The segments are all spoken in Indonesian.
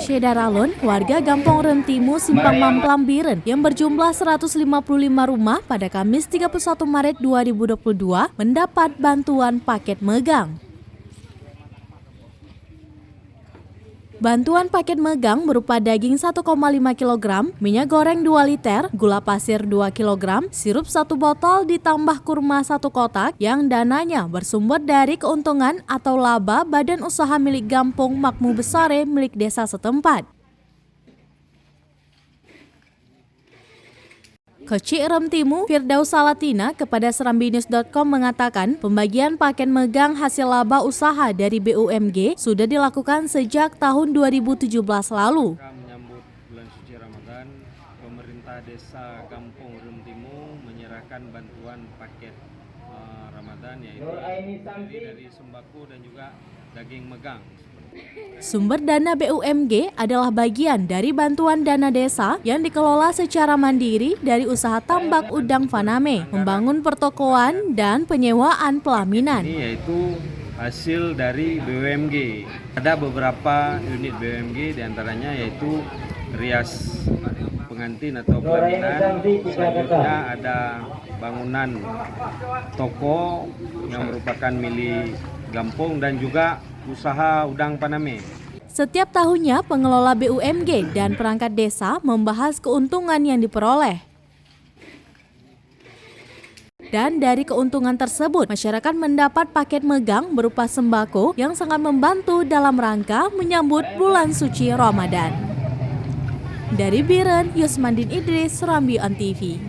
Syedaralun, warga Gampong Remtimu, Simpang Mamplam Biren yang berjumlah 155 rumah pada Kamis 31 Maret 2022 mendapat bantuan paket megang. Bantuan paket megang berupa daging 1,5 kg, minyak goreng 2 liter, gula pasir 2 kg, sirup 1 botol ditambah kurma 1 kotak yang dananya bersumber dari keuntungan atau laba badan usaha milik Gampong Makmu Besare milik desa setempat. Kecik Remtimu, Firdaus Salatina kepada serambinews.com mengatakan pembagian paket megang hasil laba usaha dari BUMG sudah dilakukan sejak tahun 2017 lalu. Menyambut bulan suci Ramadan, pemerintah desa Gampong Remtimu menyerahkan bantuan paket Ramadan yaitu dari sembako dan juga daging megang. Sumber dana BUMG adalah bagian dari bantuan dana desa yang dikelola secara mandiri dari usaha tambak udang Faname, membangun pertokoan dan penyewaan pelaminan. Ini yaitu hasil dari BUMG. Ada beberapa unit BUMG diantaranya yaitu rias pengantin atau pelaminan, selanjutnya ada bangunan toko yang merupakan milik Gampong dan juga usaha udang Faname. Setiap tahunnya pengelola BUMG dan perangkat desa membahas keuntungan yang diperoleh. Dan dari keuntungan tersebut, masyarakat mendapat paket megang berupa sembako yang sangat membantu dalam rangka menyambut bulan suci Ramadan. Dari Biren, Yusmandin Idris, Serambi On TV.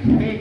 Baik,